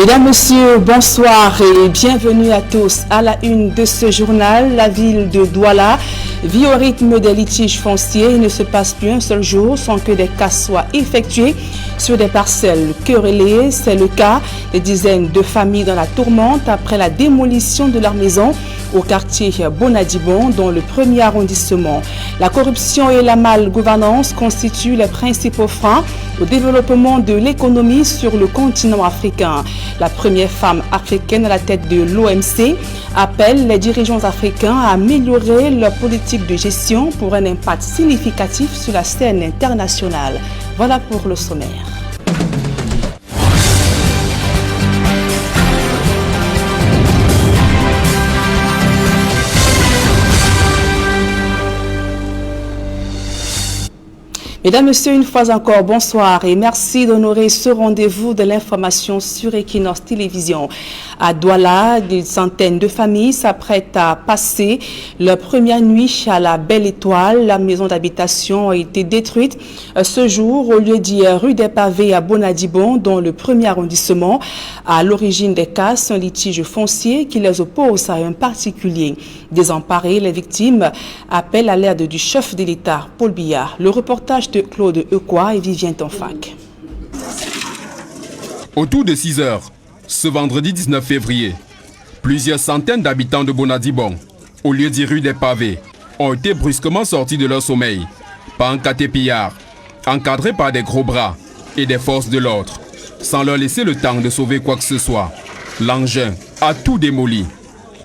Mesdames, Messieurs, bonsoir et bienvenue à tous. À la une de ce journal, la ville de Douala vit au rythme des litiges fonciers. Il ne se passe plus un seul jour sans que des cas soient effectués sur des parcelles querellées. C'est le cas des dizaines de familles dans la tourmente après la démolition de leur maison au quartier Bonadibon, dans le 1er arrondissement. La corruption et la malgouvernance constituent les principaux freins au développement de l'économie sur le continent africain. La première femme africaine à la tête de l'OMC appelle les dirigeants africains à améliorer leur politique de gestion pour un impact significatif sur la scène internationale. Voilà pour le sommaire. Mesdames, Messieurs, une fois encore, bonsoir et merci d'honorer ce rendez-vous de l'information sur Equinox Télévision. À Douala, des centaines de familles s'apprêtent à passer leur première nuit à la Belle Étoile. La maison d'habitation a été détruite ce jour au lieu dit rue des Pavés à Bonadibon, dans le 1er arrondissement. À l'origine des casses, un litige foncier qui les oppose à un particulier. Désemparés, les victimes appellent à l'aide du chef de l'État, Paul Biya. Le reportage de Claude Eukwa et Vivien Tonfac. Autour de 6 heures, ce vendredi 19 février, plusieurs centaines d'habitants de Bonadibon, au lieu dit rue des Pavés, ont été brusquement sortis de leur sommeil par un catépillard, encadré par des gros bras et des forces de l'ordre, sans leur laisser le temps de sauver quoi que ce soit. L'engin a tout démoli.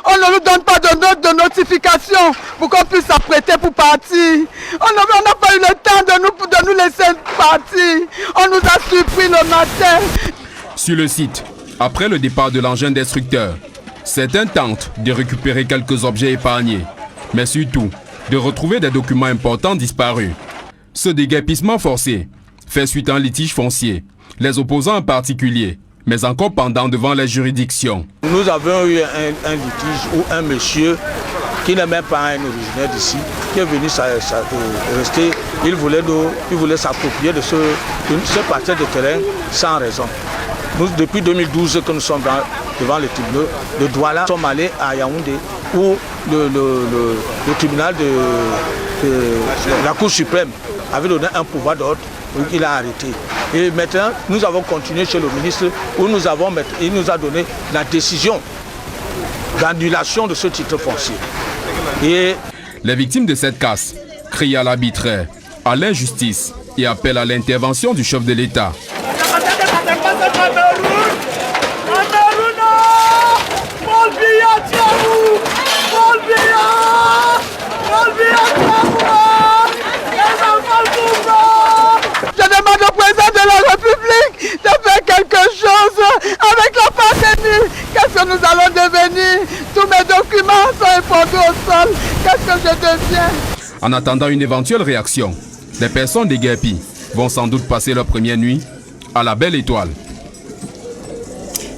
On ne nous donne pas de note de notification pour qu'on puisse s'apprêter pour partir. On n'a pas eu le temps de nous laisser partir. On nous a surpris le matin. Sur le site, après le départ de l'engin destructeur, certains tentent de récupérer quelques objets épargnés, mais surtout de retrouver des documents importants disparus. Ce déguerpissement forcé fait suite à un litige foncier, les opposants en particulier, mais encore pendant devant les juridictions. Nous avons eu un litige où un monsieur qui n'est même pas un originaire d'ici, qui est venu rester, il voulait s'approprier de ce parcelle de terrain sans raison. Nous, depuis 2012 que nous sommes devant le tribunal de Douala, nous sommes allés à Yaoundé où le tribunal de la Cour suprême avait donné un pouvoir d'ordre, il a arrêté. Et maintenant, nous avons continué chez le ministre où il nous a donné la décision d'annulation de ce titre foncier. Et les victimes de cette casse crient à l'arbitraire, à l'injustice et appellent à l'intervention du chef de l'État. Je demande au président de la République de faire quelque chose avec la pandémie. Qu'est-ce que nous allons devenir? Tous mes documents sont épandus au sol. Qu'est-ce que je deviens? En attendant une éventuelle réaction, les personnes déguerpies vont sans doute passer leur première nuit à la Belle Étoile.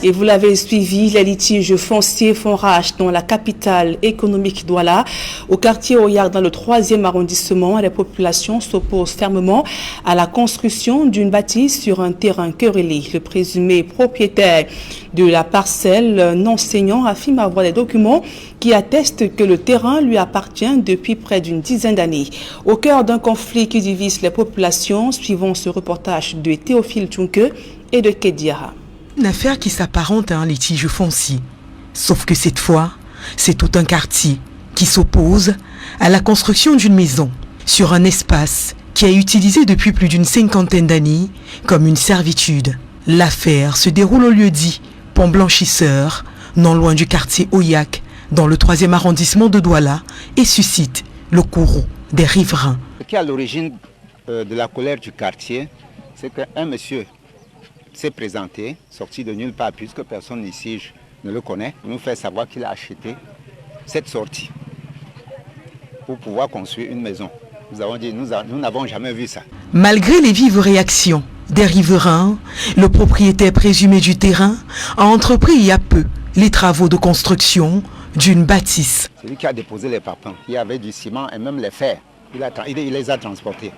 Et vous l'avez suivi, les litiges fonciers font rage dans la capitale économique Douala. Au quartier Oyar, dans le 3e arrondissement, les populations s'opposent fermement à la construction d'une bâtisse sur un terrain querellé. Le présumé propriétaire de la parcelle, non-enseignant, affirme avoir des documents qui attestent que le terrain lui appartient depuis près d'une dizaine d'années. Au cœur d'un conflit qui divise les populations, suivons ce reportage de Théophile Tchunke et de Kediara. Une affaire qui s'apparente à un litige foncier. Sauf que cette fois, c'est tout un quartier qui s'oppose à la construction d'une maison sur un espace qui est utilisé depuis plus d'une 50aine d'années comme une servitude. L'affaire se déroule au lieu-dit Pont Blanchisseur, non loin du quartier Oyak, dans le 3e arrondissement de Douala, et suscite le courroux des riverains. Ce qui est à l'origine de la colère du quartier, c'est qu'un monsieur s'est présenté, sorti de nulle part, puisque personne ici ne le connaît, pour nous faire savoir qu'il a acheté cette sortie pour pouvoir construire une maison. Nous avons dit, nous n'avons jamais vu ça. Malgré les vives réactions des riverains, le propriétaire présumé du terrain a entrepris il y a peu les travaux de construction d'une bâtisse. C'est lui qui a déposé les parpaings. Il y avait du ciment et même les fers. Il les a transportés.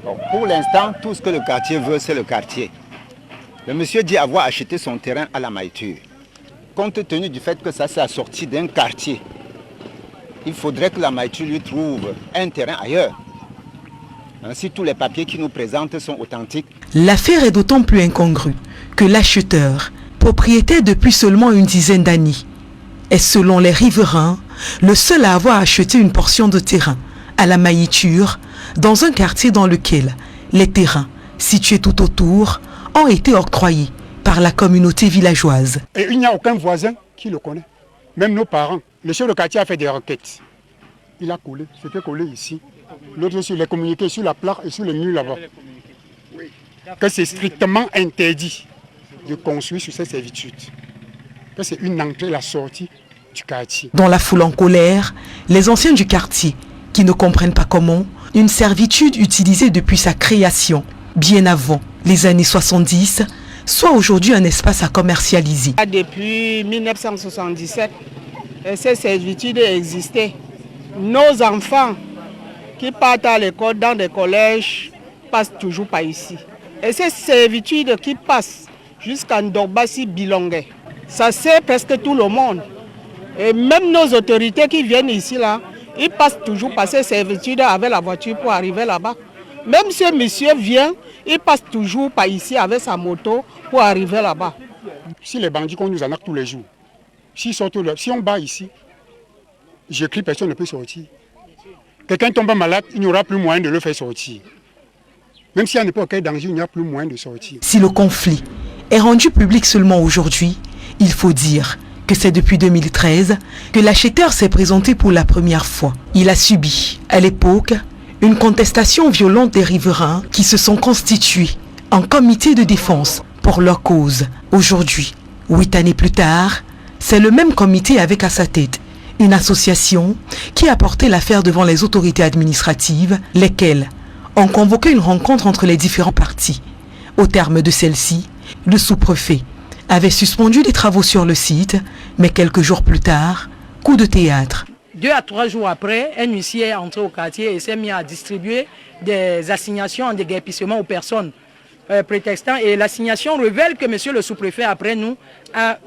Donc, pour l'instant, tout ce que le quartier veut, c'est le quartier. Le monsieur dit avoir acheté son terrain à la Maïture. Compte tenu du fait que ça s'est assorti d'un quartier, il faudrait que la Maïture lui trouve un terrain ailleurs. Ainsi, tous les papiers qu'il nous présente sont authentiques. L'affaire est d'autant plus incongrue que l'acheteur, propriétaire depuis seulement une dizaine d'années, est selon les riverains le seul à avoir acheté une portion de terrain à la Maïture dans un quartier dans lequel les terrains situés tout autour ont été octroyés par la communauté villageoise. Et il n'y a aucun voisin qui le connaît, même nos parents. Le chef de quartier a fait des requêtes. Il a collé, c'était collé ici. L'autre sur les communiqués, sur la plaque et sur les murs là-bas. Que c'est strictement interdit de construire sur ces servitudes. Que c'est une entrée et la sortie du quartier. Dans la foule en colère, les anciens du quartier, qui ne comprennent pas comment, une servitude utilisée depuis sa création, bien avant les années 70, soit aujourd'hui un espace à commercialiser. Depuis 1977, ces servitudes existaient. Nos enfants qui partent à l'école dans des collèges passent toujours par ici. Et ces servitudes qui passent jusqu'à Ndorbassi Bilongue, ça sait presque tout le monde. Et même nos autorités qui viennent ici, là, ils passent toujours par ces servitudes avec la voiture pour arriver là-bas. Même si monsieur vient, il passe toujours par ici avec sa moto pour arriver là-bas. Si les bandits qu'on nous en a tous les jours, si on bat ici, j'écris, personne ne peut sortir. Quelqu'un tombe malade, il n'y aura plus moyen de le faire sortir. Même s'il n'y a pas aucun danger, il n'y a plus moyen de sortir. Si le conflit est rendu public seulement aujourd'hui, il faut dire que c'est depuis 2013 que l'acheteur s'est présenté pour la première fois. Il a subi, à l'époque, une contestation violente des riverains qui se sont constitués en comité de défense pour leur cause. Aujourd'hui, 8 années plus tard, c'est le même comité avec à sa tête une association qui a porté l'affaire devant les autorités administratives, lesquelles ont convoqué une rencontre entre les différents partis. Au terme de celle-ci, le sous-préfet avait suspendu les travaux sur le site, mais quelques jours plus tard, coup de théâtre. 2 à 3 jours après, un huissier est entré au quartier et s'est mis à distribuer des assignations en déguerpissement aux personnes prétextant. Et l'assignation révèle que monsieur le sous-préfet, après nous, a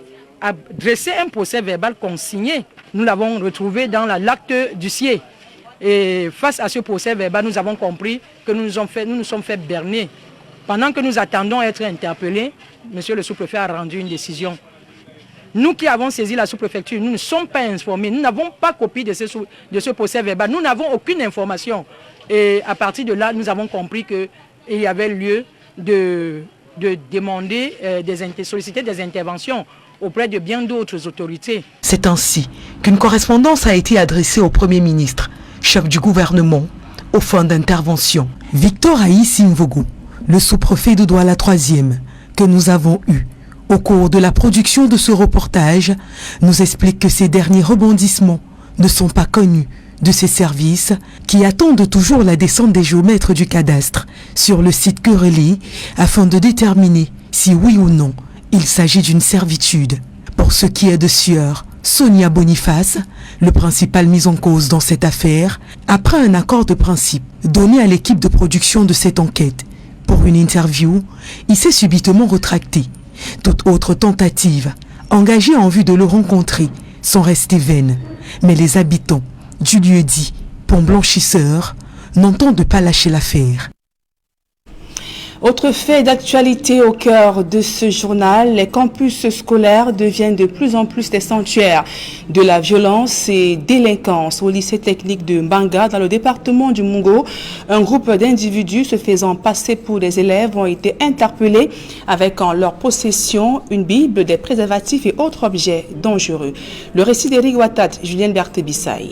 dressé un procès verbal consigné. Nous l'avons retrouvé dans l'acte d'huissier. Et face à ce procès verbal, nous avons compris que nous nous sommes fait berner. Pendant que nous attendons à être interpellés, monsieur le sous-préfet a rendu une décision. Nous qui avons saisi la sous-préfecture, nous ne sommes pas informés. Nous n'avons pas copie de ce procès verbal. Nous n'avons aucune information. Et à partir de là, nous avons compris qu'il y avait lieu de demander, solliciter des interventions auprès de bien d'autres autorités. C'est ainsi qu'une correspondance a été adressée au Premier ministre, chef du gouvernement, aux fins d'intervention. Victor Aïssi Mvogo, le sous-préfet de Douala 3e, que nous avons eu au cours de la production de ce reportage, nous explique que ces derniers rebondissements ne sont pas connus de ces services qui attendent toujours la descente des géomètres du cadastre sur le site querellé afin de déterminer si oui ou non il s'agit d'une servitude. Pour ce qui est de Sieur, Sonia Boniface, le principal mis en cause dans cette affaire, après un accord de principe donné à l'équipe de production de cette enquête pour une interview, il s'est subitement retracté. Toute autre tentative engagée en vue de le rencontrer sont restées vaines. Mais les habitants du lieu-dit Pont Blanchisseur n'entendent pas lâcher l'affaire. Autre fait d'actualité au cœur de ce journal, les campus scolaires deviennent de plus en plus des sanctuaires de la violence et délinquance. Au lycée technique de Mbanga, dans le département du Mungo, un groupe d'individus se faisant passer pour des élèves ont été interpellés avec en leur possession une bible, des préservatifs et autres objets dangereux. Le récit d'Éric Ouattat, Julienne Berthe-Bissaï.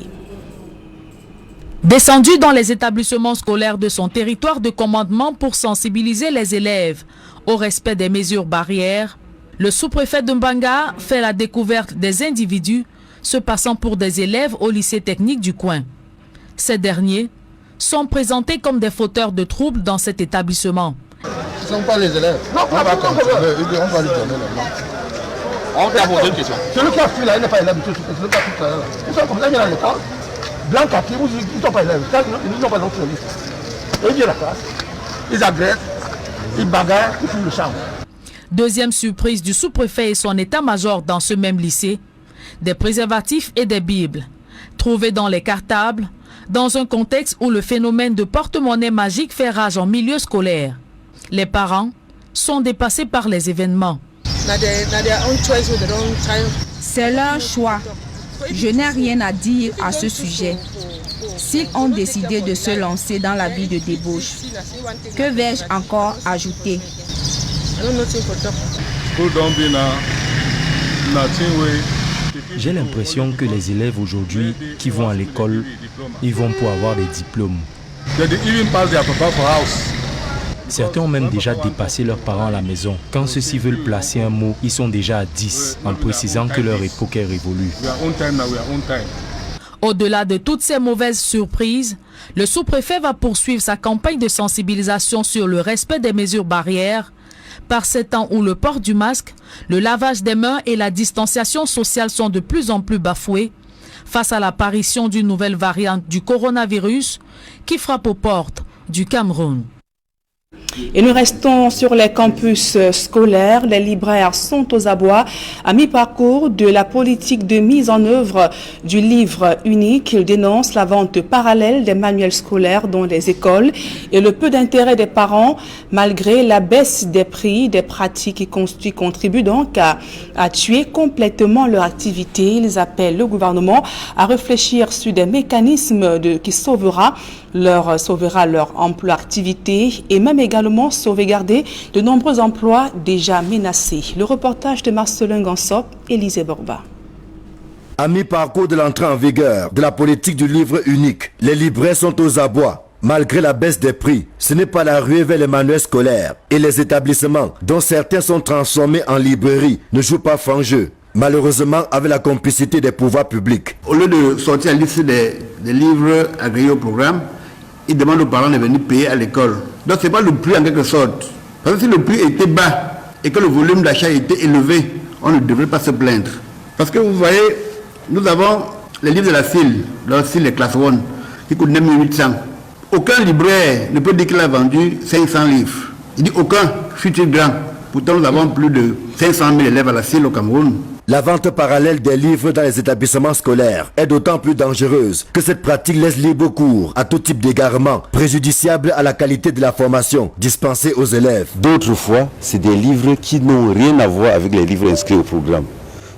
Descendu dans les établissements scolaires de son territoire de commandement pour sensibiliser les élèves au respect des mesures barrières, le sous-préfet de Mbanga fait la découverte des individus se passant pour des élèves au lycée technique du coin. Ces derniers sont présentés comme des fauteurs de troubles dans cet établissement. Ce ne sont pas les élèves. Non, on va continuer, on va lui donner le nom. On va poser une question. Celui qui a fui là, il n'est pas élève, celui qui a fui là. Ils sont comme ça, ils viennent à l'école. Blanc à qui, ils ne sont pas élèves, ils ne sont pas dans le lycée. Ils viennent à la classe, ils agressent, ils bagarrent, ils font le champ. Deuxième surprise du sous-préfet et son état-major dans ce même lycée, des préservatifs et des bibles, trouvés dans les cartables, dans un contexte où le phénomène de porte-monnaie magique fait rage en milieu scolaire. Les parents sont dépassés par les événements. C'est leur choix. Je n'ai rien à dire à ce sujet. S'ils ont décidé de se lancer dans la vie de débauche, que vais-je encore ajouter? J'ai l'impression que les élèves aujourd'hui qui vont à l'école, ils vont pour avoir des diplômes. Certains ont même déjà dépassé leurs parents à la maison. Quand ceux-ci veulent placer un mot, ils sont déjà à 10, en précisant que leur époque est révolue. Au-delà de toutes ces mauvaises surprises, le sous-préfet va poursuivre sa campagne de sensibilisation sur le respect des mesures barrières, par ces temps où le port du masque, le lavage des mains et la distanciation sociale sont de plus en plus bafoués face à l'apparition d'une nouvelle variante du coronavirus qui frappe aux portes du Cameroun. Et nous restons sur les campus scolaires. Les libraires sont aux abois à mi-parcours de la politique de mise en œuvre du livre unique. Ils dénoncent la vente parallèle des manuels scolaires dans les écoles et le peu d'intérêt des parents malgré la baisse des prix. Des pratiques qui contribuent donc à tuer complètement leur activité. Ils appellent le gouvernement à réfléchir sur des mécanismes qui sauvera leur emploi, activité et même également sauvegarder de nombreux emplois déjà menacés. Le reportage de Marcelin Gansop, Élisée Borba. À mi-parcours de l'entrée en vigueur de la politique du livre unique, les libraires sont aux abois. Malgré la baisse des prix, ce n'est pas la ruée vers les manuels scolaires et les établissements, dont certains sont transformés en librairies, ne jouent pas franc jeu. Malheureusement, avec la complicité des pouvoirs publics. Au lieu de sortir la liste des livres agréés au programme, ils demandent aux parents de venir payer à l'école. Donc ce n'est pas le prix en quelque sorte. Parce que si le prix était bas et que le volume d'achat était élevé, on ne devrait pas se plaindre. Parce que vous voyez, nous avons les livres de la CIL, leur CIL est classe 1, qui coûtent 9800. Aucun libraire ne peut dire qu'il a vendu 500 livres. Il dit aucun, futur grand. Pourtant nous avons plus de 500 000 élèves à la CIL au Cameroun. La vente parallèle des livres dans les établissements scolaires est d'autant plus dangereuse que cette pratique laisse libre cours à tout type d'égarement, préjudiciable à la qualité de la formation dispensée aux élèves. D'autres fois, c'est des livres qui n'ont rien à voir avec les livres inscrits au programme.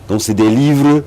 Donc c'est des livres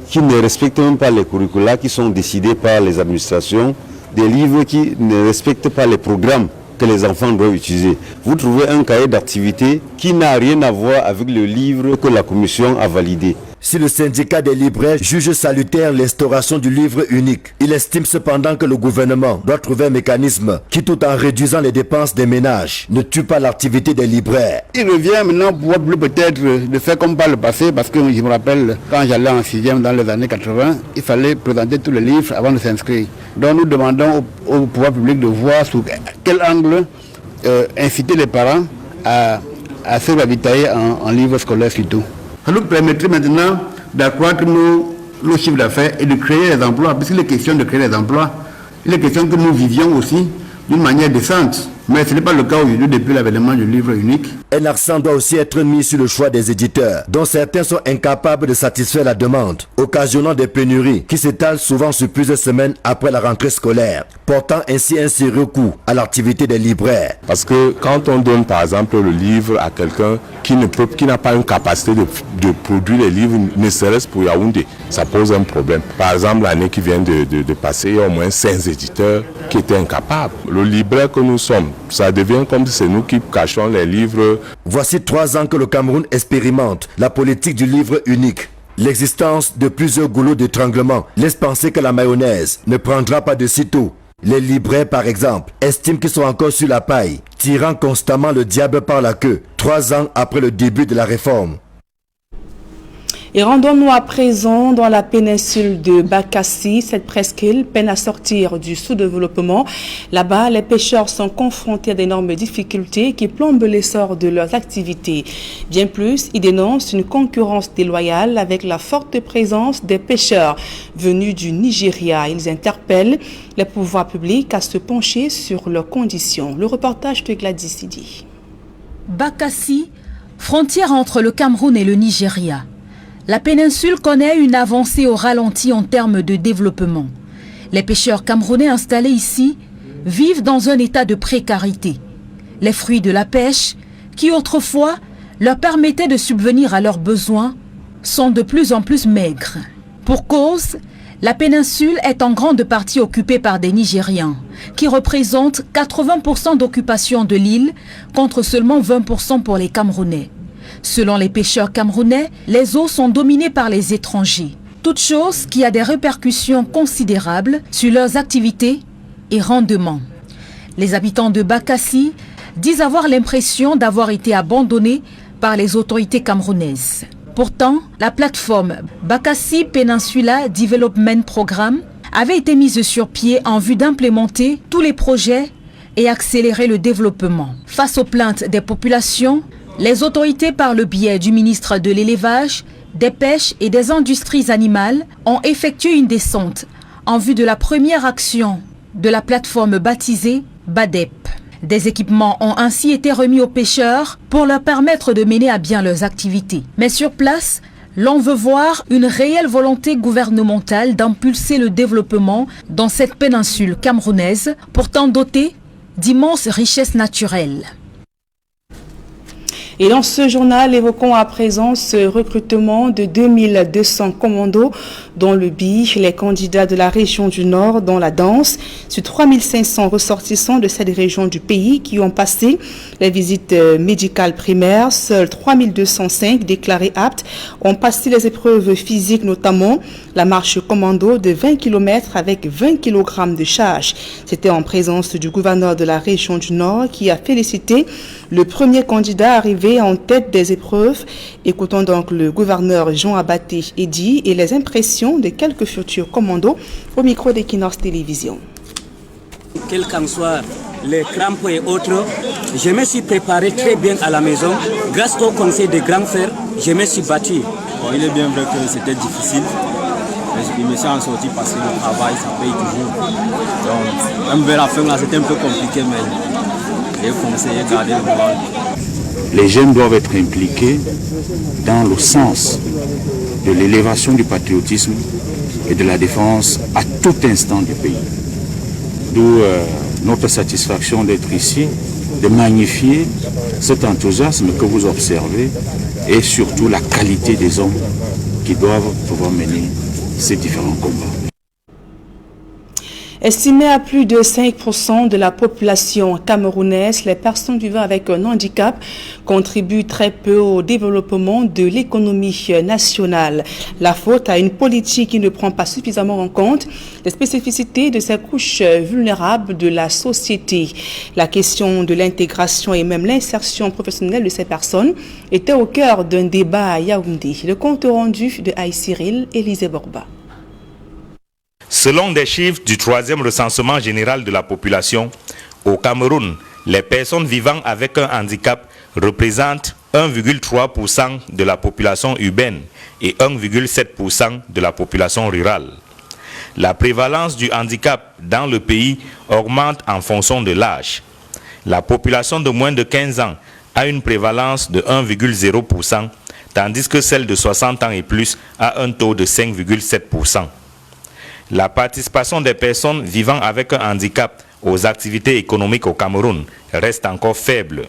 qui ne respectent même pas les curricula qui sont décidés par les administrations, des livres qui ne respectent pas les programmes que les enfants doivent utiliser. Vous trouvez un cahier d'activité qui n'a rien à voir avec le livre que la commission a validé. Si le syndicat des libraires juge salutaire l'instauration du livre unique, il estime cependant que le gouvernement doit trouver un mécanisme qui, tout en réduisant les dépenses des ménages, ne tue pas l'activité des libraires. Il revient maintenant pour peut-être de faire comme par le passé, parce que je me rappelle, quand j'allais en 6e dans les années 80, il fallait présenter tous les livres avant de s'inscrire. Donc nous demandons au pouvoir public de voir sous quel angle inciter les parents à se ravitailler en livres scolaires surtout. Ça nous permettrait maintenant d'accroître nos chiffres d'affaires et de créer des emplois, puisqu'il est question de créer des emplois. Il est question que nous vivions aussi d'une manière décente. Mais ce n'est pas le cas aujourd'hui depuis l'avènement du livre unique. Un accent doit aussi être mis sur le choix des éditeurs, dont certains sont incapables de satisfaire la demande, occasionnant des pénuries qui s'étalent souvent sur plusieurs semaines après la rentrée scolaire, portant ainsi un sérieux coup à l'activité des libraires. Parce que quand on donne par exemple le livre à quelqu'un qui n'a pas une capacité de produire les livres, ne serait-ce pour Yaoundé, ça pose un problème. Par exemple, l'année qui vient de passer, il y a au moins 5 éditeurs qui étaient incapables. Le libraire que nous sommes, ça devient comme si c'est nous qui cachons les livres. Voici 3 ans que le Cameroun expérimente la politique du livre unique. L'existence de plusieurs goulots d'étranglement laisse penser que la mayonnaise ne prendra pas de sitôt. Les libraires, par exemple, estiment qu'ils sont encore sur la paille, tirant constamment le diable par la queue, 3 ans après le début de la réforme. Et rendons-nous à présent dans la péninsule de Bakassi. Cette presqu'île peine à sortir du sous-développement. Là-bas, les pêcheurs sont confrontés à d'énormes difficultés qui plombent l'essor de leurs activités. Bien plus, ils dénoncent une concurrence déloyale avec la forte présence des pêcheurs venus du Nigeria. Ils interpellent les pouvoirs publics à se pencher sur leurs conditions. Le reportage de Gladys Sidi. Bakassi, Frontière entre le Cameroun et le Nigeria, la péninsule connaît une avancée au ralenti en termes de développement. Les pêcheurs camerounais installés ici vivent dans un état de précarité. Les fruits de la pêche, qui autrefois leur permettaient de subvenir à leurs besoins, sont de plus en plus maigres. Pour cause, la péninsule est en grande partie occupée par des Nigérians, qui représentent 80% d'occupation de l'île, contre seulement 20% pour les Camerounais. Selon les pêcheurs camerounais, les eaux sont dominées par les étrangers. Toute chose qui a des répercussions considérables sur leurs activités et rendements. Les habitants de Bakassi disent avoir l'impression d'avoir été abandonnés par les autorités camerounaises. Pourtant, la plateforme Bakassi Peninsula Development Programme avait été mise sur pied en vue d'implémenter tous les projets et accélérer le développement. Face aux plaintes des populations, les autorités, par le biais du ministre de l'Élevage, des Pêches et des Industries animales, ont effectué une descente en vue de la première action de la plateforme baptisée BADEP. Des équipements ont ainsi été remis aux pêcheurs pour leur permettre de mener à bien leurs activités. Mais sur place, l'on veut voir une réelle volonté gouvernementale d'impulser le développement dans cette péninsule camerounaise, pourtant dotée d'immenses richesses naturelles. Et dans ce journal, évoquons à présent ce recrutement de 2200 commandos dont le but, les candidats de la région du Nord dans la danse. Sur 3500 ressortissants de cette région du pays qui ont passé les visites médicales primaires, seuls 3205 déclarés aptes ont passé les épreuves physiques, notamment la marche commando de 20 km avec 20 kg de charge. C'était en présence du gouverneur de la région du Nord qui a félicité le premier candidat arrivé en tête des épreuves. Écoutons donc le gouverneur Jean Abaté Eddy et les impressions de quelques futurs commandos au micro d'Equinox Télévision. Quels qu'en soient les crampes et autres, je me suis préparé très bien à la maison. Grâce au conseil des grands frères, je me suis battu. Bon, il est bien vrai que c'était difficile. Mais je me suis en sorti parce que le travail, ça paye toujours. Donc, même vers la fin, là, c'était un peu compliqué, mais j'ai foncé, j'ai gardé le moral. Les jeunes doivent être impliqués dans le sens de l'élévation du patriotisme et de la défense à tout instant du pays. D'où notre satisfaction d'être ici, de magnifier cet enthousiasme que vous observez et surtout la qualité des hommes qui doivent pouvoir mener ces différents combats. Estimé à plus de 5% de la population camerounaise, les personnes vivant avec un handicap contribuent très peu au développement de l'économie nationale. La faute à une politique qui ne prend pas suffisamment en compte les spécificités de ces couches vulnérables de la société. La question de l'intégration et même l'insertion professionnelle de ces personnes était au cœur d'un débat à Yaoundé. Le compte rendu de Aïe Cyril, Élisée Borba. Selon des chiffres du 3e recensement général de la population, au Cameroun, les personnes vivant avec un handicap représentent 1,3% de la population urbaine et 1,7% de la population rurale. La prévalence du handicap dans le pays augmente en fonction de l'âge. La population de moins de 15 ans a une prévalence de 1,0%, tandis que celle de 60 ans et plus a un taux de 5,7%. La participation des personnes vivant avec un handicap aux activités économiques au Cameroun reste encore faible.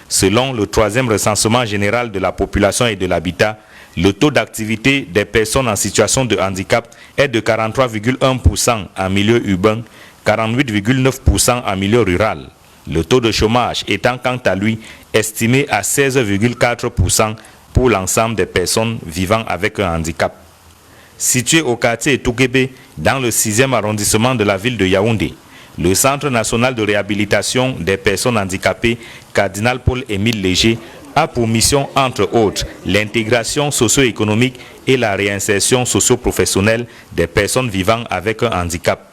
Selon le 3e recensement général de la population et de l'habitat, le taux d'activité des personnes en situation de handicap est de 43,1% en milieu urbain, 48,9% en milieu rural. Le taux de chômage étant quant à lui estimé à 16,4% pour l'ensemble des personnes vivant avec un handicap. Situé au quartier Toukébé, dans le 6e arrondissement de la ville de Yaoundé, le Centre national de réhabilitation des personnes handicapées, Cardinal Paul-Émile Léger, a pour mission, entre autres, l'intégration socio-économique et la réinsertion socio-professionnelle des personnes vivant avec un handicap.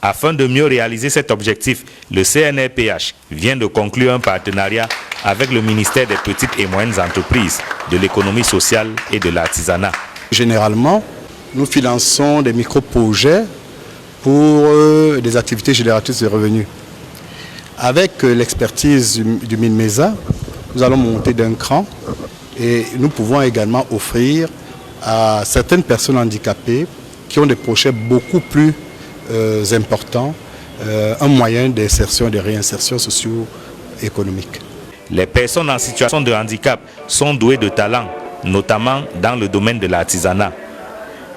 Afin de mieux réaliser cet objectif, le CNRPH vient de conclure un partenariat avec le ministère des Petites et Moyennes Entreprises, de l'économie sociale et de l'artisanat. Généralement, nous finançons des micro-projets pour des activités génératrices de revenus. Avec l'expertise du MINMESA, nous allons monter d'un cran et nous pouvons également offrir à certaines personnes handicapées qui ont des projets beaucoup plus importants un moyen d'insertion et de réinsertion socio-économique. Les personnes en situation de handicap sont douées de talent, notamment dans le domaine de l'artisanat.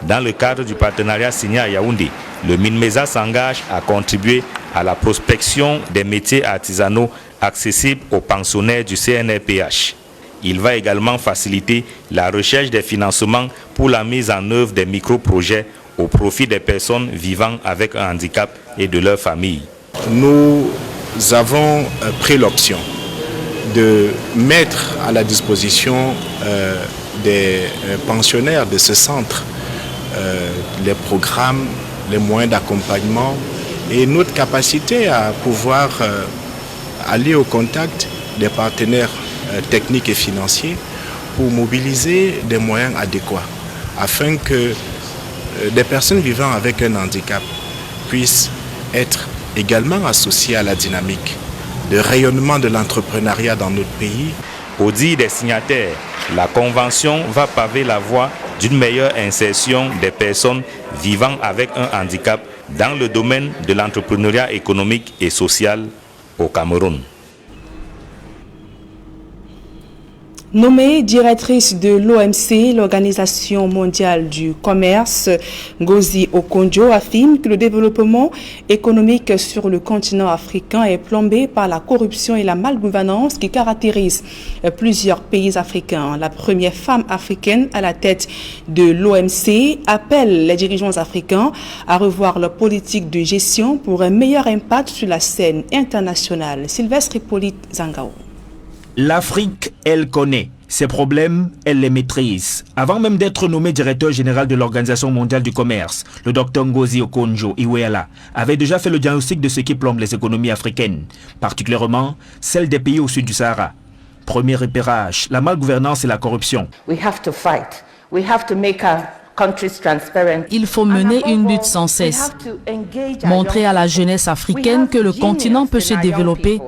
Dans le cadre du partenariat signé à Yaoundé, le MINMESA s'engage à contribuer à la prospection des métiers artisanaux accessibles aux pensionnaires du CNRPH. Il va également faciliter la recherche des financements pour la mise en œuvre des micro-projets au profit des personnes vivant avec un handicap et de leurs familles. Nous avons pris l'option de mettre à la disposition des pensionnaires de ce centre les programmes, les moyens d'accompagnement et notre capacité à pouvoir aller au contact des partenaires techniques et financiers pour mobiliser des moyens adéquats afin que des personnes vivant avec un handicap puissent être également associées à la dynamique de rayonnement de l'entrepreneuriat dans notre pays. Au dire des signataires, la Convention va paver la voie d'une meilleure insertion des personnes vivant avec un handicap dans le domaine de l'entrepreneuriat économique et social au Cameroun. Nommée directrice de l'OMC, l'Organisation mondiale du commerce, Ngozi Okonjo affirme que le développement économique sur le continent africain est plombé par la corruption et la malgouvernance qui caractérisent plusieurs pays africains. La première femme africaine à la tête de l'OMC appelle les dirigeants africains à revoir leur politique de gestion pour un meilleur impact sur la scène internationale. Sylvestre Hippolyte Zangao. L'Afrique, elle connaît. Ses problèmes, elle les maîtrise. Avant même d'être nommé directeur général de l'Organisation mondiale du commerce, le docteur Ngozi Okonjo-Iweala avait déjà fait le diagnostic de ce qui plombe les économies africaines, particulièrement celles des pays au sud du Sahara. Premier repérage, la malgouvernance et la corruption. Il faut mener une lutte sans cesse, montrer à la jeunesse africaine que le continent peut se développer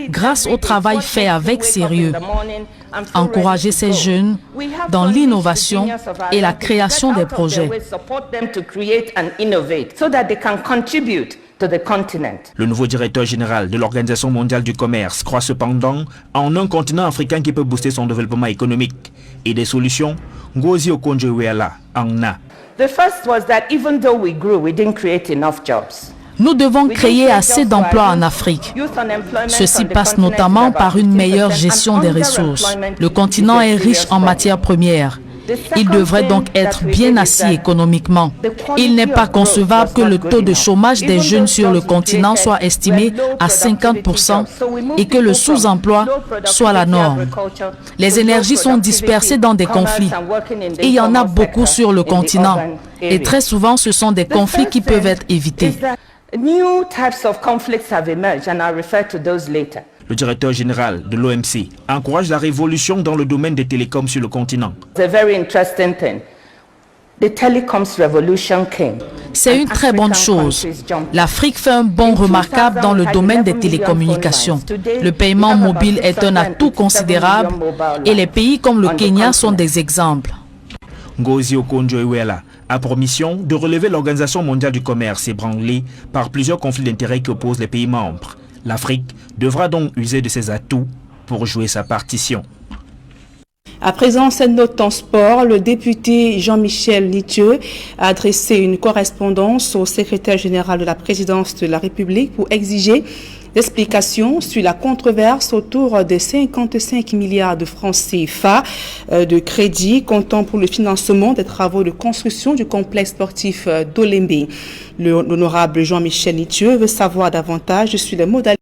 grâce au travail fait avec sérieux, encourager ces jeunes dans l'innovation et la création des projets. Le nouveau directeur général de l'Organisation mondiale du commerce croit cependant en un continent africain qui peut booster son développement économique. Et des solutions, Ngozi Okonjo-Iweala en a. Nous devons créer assez d'emplois en Afrique. Ceci passe notamment par une meilleure gestion des ressources. Le continent est riche en matières premières. Il devrait donc être bien assis économiquement. Il n'est pas concevable que le taux de chômage des jeunes sur le continent soit estimé à 50% et que le sous-emploi soit la norme. Les énergies sont dispersées dans des conflits. Et il y en a beaucoup sur le continent. Et très souvent, ce sont des conflits qui peuvent être évités. Le directeur général de l'OMC encourage la révolution dans le domaine des télécoms sur le continent. C'est une très bonne chose. L'Afrique fait un bond remarquable dans le domaine des télécommunications. Le paiement mobile est un atout considérable et les pays comme le Kenya sont des exemples. Ngozi Okonjo-Iweala a pour mission de relever l'Organisation mondiale du commerce ébranlée par plusieurs conflits d'intérêts qui opposent les pays membres. L'Afrique devra donc user de ses atouts pour jouer sa partition. À présent, cette note en sport, le député Jean-Michel Nitieux a adressé une correspondance au secrétaire général de la présidence de la République pour exiger d'explications sur la controverse autour des 55 milliards de francs CFA de crédit comptant pour le financement des travaux de construction du complexe sportif d'Olembe. L'honorable Jean-Michel Nitieux veut savoir davantage sur les modalités